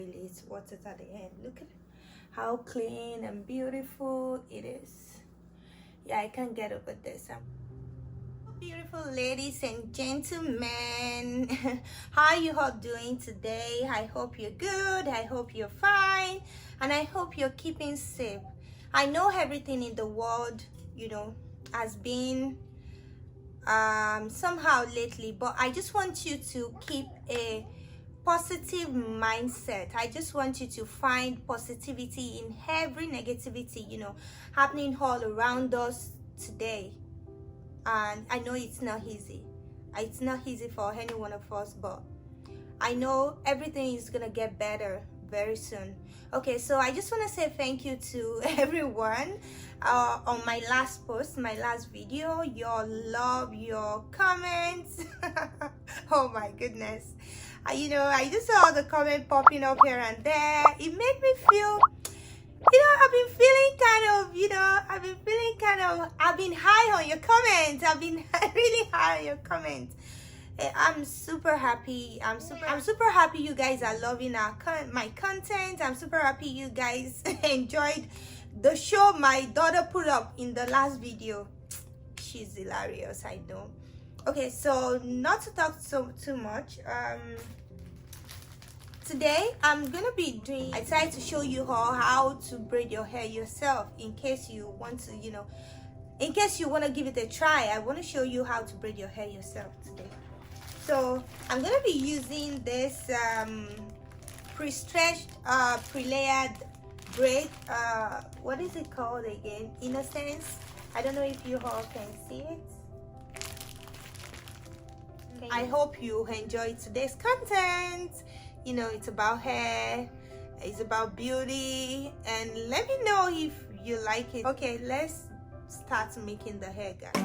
It's what's it at the end. Look at how clean and beautiful it is. Yeah, I can't get over this. Beautiful ladies and gentlemen, how are you all doing today? I hope you're good. I hope you're fine, and I hope you're keeping safe. I know everything in the world, has been somehow lately, but I just want you to keep a positive mindset. I just want you to find positivity in every negativity happening all around us today. And I know it's not easy for any one of us, but I know everything is gonna get better very soon. Okay, so I just want to say thank you to everyone on my last post, my last video. Your love, your comments. Oh my goodness. I just saw the comment popping up here and there. It made me feel, I've been high on your comments. I've been really high on your comments. I'm super happy. I'm super happy you guys are loving my content. I'm super happy you guys enjoyed the show my daughter put up in the last video. She's hilarious, I know. Okay, so not to talk too much. Today I decided to show you all how to braid your hair yourself. In case you want to give it a try, I want to show you how to braid your hair yourself today. So I'm gonna be using this pre-stretched pre-layered braid. What is it called again? Innocence. I don't know if you all can see it. I hope you enjoyed today's content. It's about hair, it's about beauty, and let me know if you like it. Okay, let's start making the hair, guys.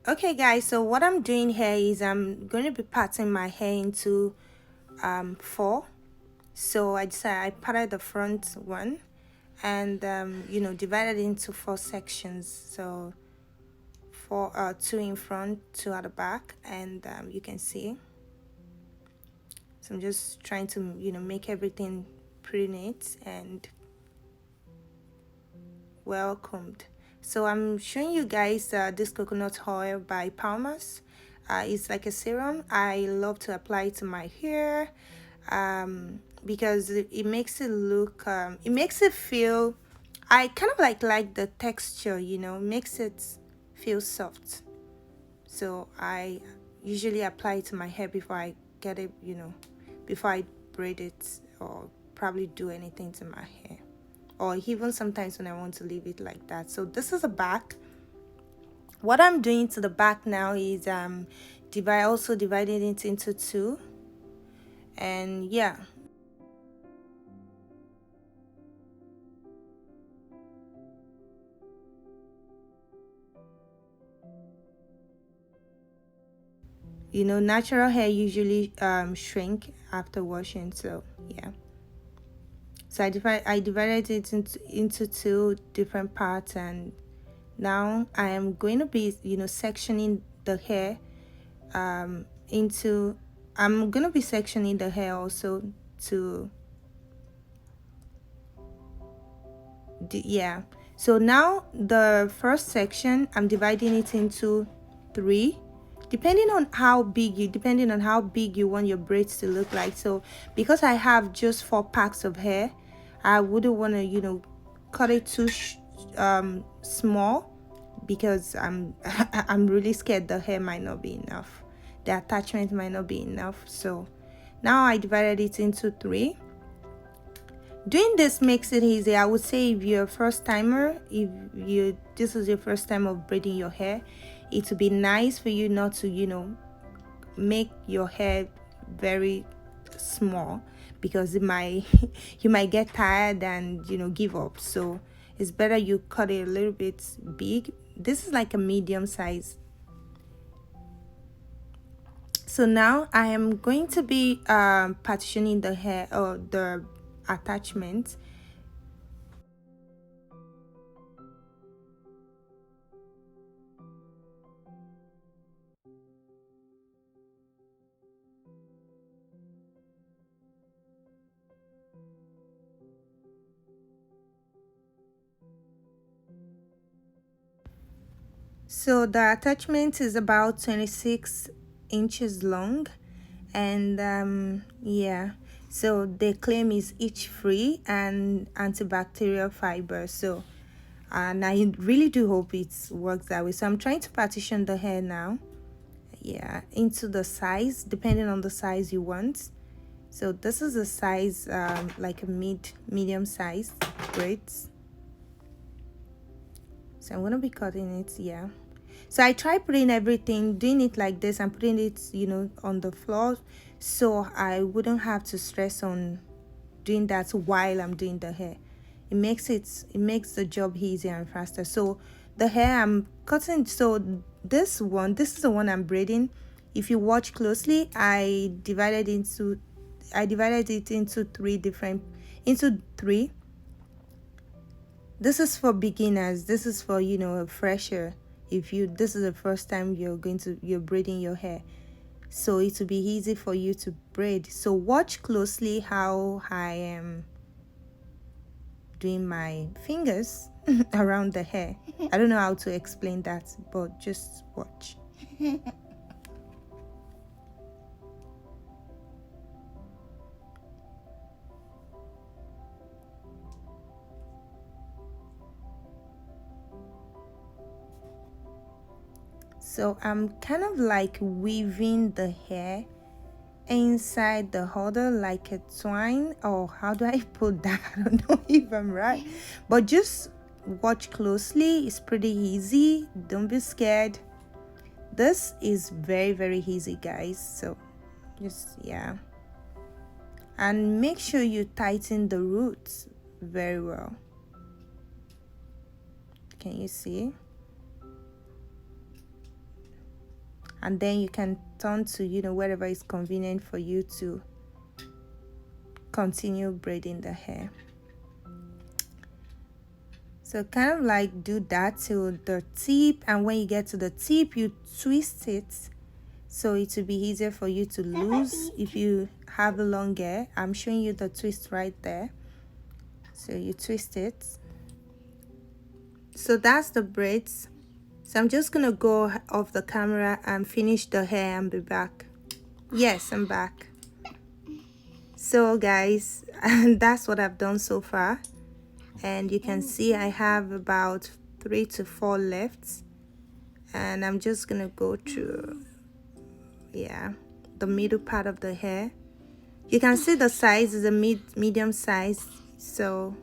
Okay guys, so what I'm doing here is I'm going to be parting my hair into 4. So I decided I parted the front one and divided it into 4 sections. So 2 in front, 2 at the back, and you can see. So I'm just trying to make everything pretty neat and well combed. So I'm showing you guys this coconut oil by Palmer's. It's like a serum. I love to apply it to my hair because it makes it look, it makes it feel, I kind of like the texture, makes it feel soft. So I usually apply it to my hair before I get it, before I braid it or probably do anything to my hair. Or even sometimes when I want to leave it like that. So this is a back. What I'm doing to the back now is also dividing it into 2, and yeah. Natural hair usually shrink after washing, so yeah. So I divided it into 2 different parts, and now I am going to be sectioning the hair I'm going to be sectioning the hair also to yeah. So now the first section, I'm dividing it into 3, depending on how big you want your braids to look like. So because I have just 4 packs of hair, I wouldn't want to cut it too small, because I'm really scared the hair might not be enough, the attachment might not be enough. So now I divided it into 3. Doing this makes it easy. I would say if you're a first timer, this is your first time of braiding your hair, it would be nice for you not to make your hair very small, because you might get tired and give up. So it's better you cut it a little bit big. This is like a medium size So now I am going to be partitioning the hair or the attachment. So the attachment is about 26 inches long, and yeah, so the claim is itch free and antibacterial fiber. So and I really do hope it works that way. So I'm trying to partition the hair now, yeah, into the size depending on the size you want. So this is a size like a medium size braids. So I'm gonna be cutting it, yeah. So I try putting everything, doing it like this and putting it, you know, on the floor, so I wouldn't have to stress on doing that while I'm doing the hair. It makes the job easier and faster. So the hair I'm cutting, so this is the one I'm braiding. If you watch closely, I divided it into three. This is for beginners. This is for, you know, a fresher. If this is the first time you're braiding your hair, so it will be easy for you to braid. So watch closely how I am doing my fingers around the hair. I don't know how to explain that, but just watch. So I'm kind of like weaving the hair inside the holder like a twine, or how do I put that? I don't know if I'm right, but just watch closely. It's pretty easy, don't be scared. This is very, very easy, guys. So just, yeah, and make sure you tighten the roots very well. Can you see? And then you can turn to, you know, wherever is convenient for you to continue braiding the hair. So kind of like do that till the tip, and when you get to the tip, you twist it so it will be easier for you to lose if you have a long hair. I'm showing you the twist right there. So you twist it. So that's the braids. So I'm just gonna go off the camera and finish the hair and be back. Yes, I'm back. So guys, and that's what I've done so far, and you can see I have about 3 to 4 left, and I'm just gonna go through, yeah, the middle part of the hair. You can see the size is a medium size, so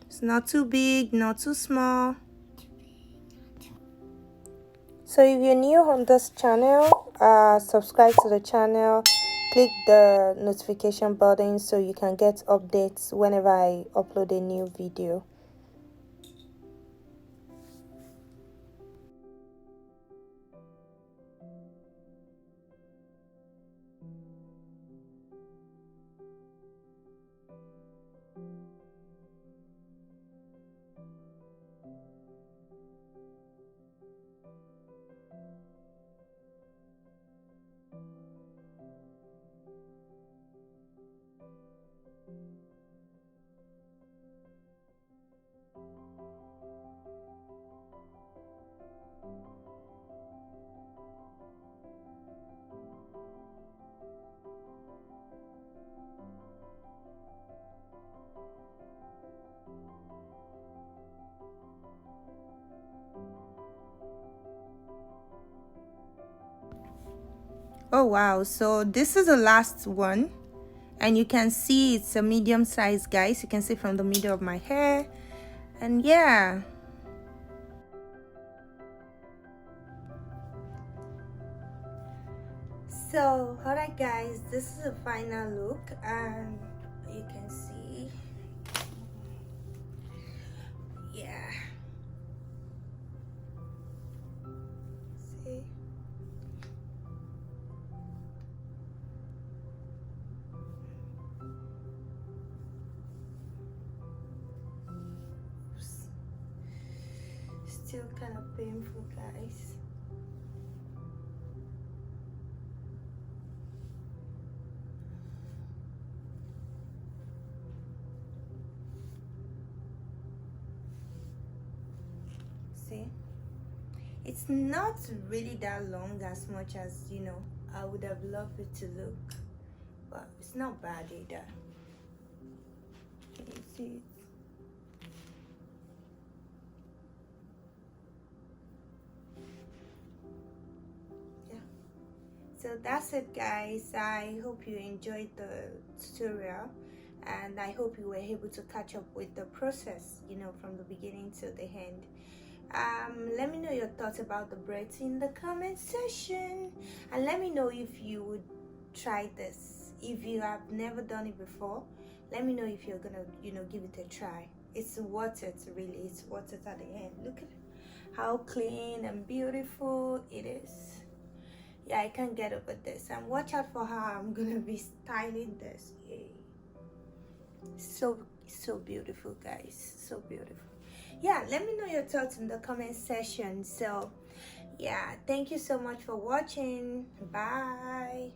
it's not too big, not too small. So if you're new on this channel, subscribe to the channel, click the notification button so you can get updates whenever I upload a new video. Oh wow, so this is the last one, and you can see it's a medium size, guys. You can see from the middle of my hair, and yeah. So alright guys, this is the final look, and you can see, yeah, see, still kind of painful, guys. See, it's not really that long as much as, you know, I would have loved it to look, but it's not bad either. Can you see it? Yeah, so that's it, guys. I hope you enjoyed the tutorial, and I hope you were able to catch up with the process, you know, from the beginning to the end. Let me know your thoughts about the braids in the comment section, and let me know if you would try this. If you have never done it before, let me know if you're gonna, you know, give it a try. It's worth it, really. It's worth it at the end. Look at how clean and beautiful it is. Yeah, I can't get over this. And watch out for how I'm gonna be styling this. Yay. So beautiful, guys, so beautiful. Yeah, let me know your thoughts in the comment section. So yeah, thank you so much for watching. Bye.